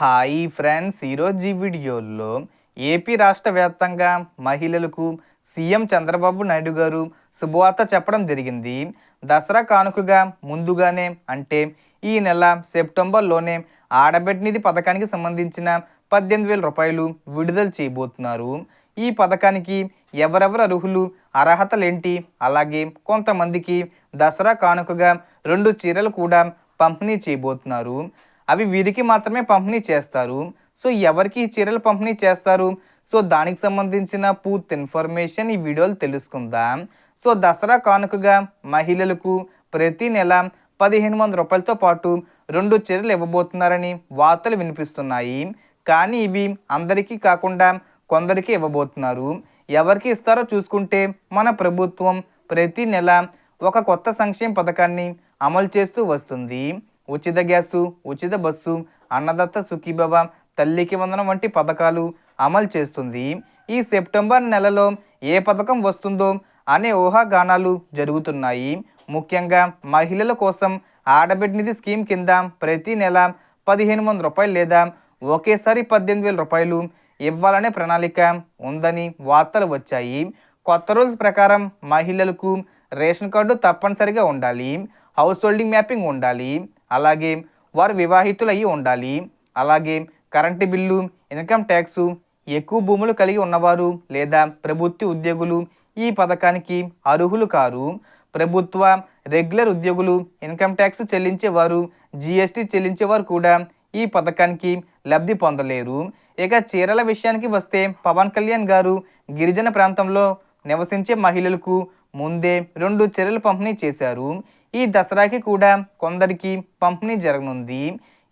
Hi friends, ఈరోజు ఈ వీడియోలో ఏపీ రాష్ట్ర వ్యాప్తంగా మహిళలకు సీఎం చంద్రబాబు నాయుడు గారు శుభవార్త చెప్పడం జరిగింది. దసరా కానుకగా ముందుగానే అంటే ఈ నెల సెప్టెంబర్లోనే ఆడబిడ్డ నిధి పథకానికి సంబంధించిన 18,000 రూపాయలు విడుదల చేయబోతున్నారు. ఈ పథకానికి ఎవరెవరు అర్హులు, అర్హతలేంటి, అలాగే కొంతమందికి దసరా కానుకగా 2 చీరలు కూడా పంపిణీ చేయబోతున్నారు. అవి వీరికి మాత్రమే పంపిణీ చేస్తారు. సో ఎవరికి ఈ చీరలు పంపిణీ చేస్తారు? సో దానికి సంబంధించిన పూర్తి ఇన్ఫర్మేషన్ ఈ వీడియోలో తెలుసుకుందాం. సో దసరా కానుకగా మహిళలకు ప్రతి నెల 1,500 రూపాయలతో పాటు 2 చీరలు ఇవ్వబోతున్నారని వార్తలు వినిపిస్తున్నాయి. కానీ ఇవి అందరికీ కాకుండా కొందరికి ఇవ్వబోతున్నారు. ఎవరికి ఇస్తారో చూసుకుంటే మన ప్రభుత్వం ప్రతి నెల ఒక కొత్త సంక్షేమ పథకాన్ని అమలు చేస్తూ వస్తుంది. ఉచిత గ్యాసు, ఉచిత బస్సు, అన్నదత్త సుఖీభవ, తల్లికి వందనం వంటి పథకాలు అమలు చేస్తుంది. ఈ సెప్టెంబర్ నెలలో ఏ పథకం వస్తుందో అనే ఊహాగానాలు జరుగుతున్నాయి. ముఖ్యంగా మహిళల కోసం ఆడబిడ్డ నిధి స్కీమ్ కింద ప్రతి నెల 1,500 రూపాయలు లేదా ఒకేసారి 18,000 రూపాయలు ఇవ్వాలనే ప్రణాళిక ఉందని వార్తలు వచ్చాయి. కొత్త రూల్స్ ప్రకారం మహిళలకు రేషన్ కార్డు తప్పనిసరిగా ఉండాలి, హౌస్ హోల్డింగ్ మ్యాపింగ్ ఉండాలి, అలాగే వారు వివాహితులు అయ్యి ఉండాలి, అలాగే కరెంటు బిల్లు, ఇన్కమ్ ట్యాక్సు, ఎక్కువ భూములు కలిగి ఉన్నవారు లేదా ప్రభుత్వ ఉద్యోగులు ఈ పథకానికి అర్హులు కారు. ప్రభుత్వ రెగ్యులర్ ఉద్యోగులు, ఇన్కమ్ ట్యాక్స్ చెల్లించేవారు, జిఎస్టీ చెల్లించేవారు కూడా ఈ పథకానికి లబ్ధి పొందలేరు. ఇక చీరల విషయానికి వస్తే పవన్ కళ్యాణ్ గారు గిరిజన ప్రాంతంలో నివసించే మహిళలకు ముందే 2 చీరలు పంపిణీ చేశారు. ఈ దసరాకి కూడా కొందరికి పంపిణీ జరగనుంది.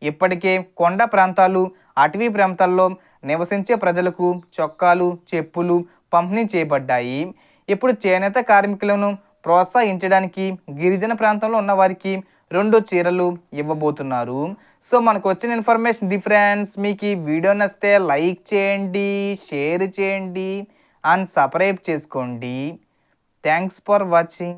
ఇప్పటికే కొండ ప్రాంతాలు, అటవీ ప్రాంతాల్లో నివసించే ప్రజలకు చొక్కాలు, చెప్పులు పంపిణీ చేయబడ్డాయి. ఇప్పుడు చేనేత కార్మికులను ప్రోత్సహించడానికి గిరిజన ప్రాంతంలో ఉన్న వారికి 2 చీరలు ఇవ్వబోతున్నారు. సో మనకు వచ్చిన ఇన్ఫర్మేషన్ ది ఫ్రెండ్స్. మీకు ఈ వీడియో నచ్చితే లైక్ చేయండి, షేర్ చేయండి అండ్ సబ్స్క్రైబ్ చేసుకోండి. Thanks for watching.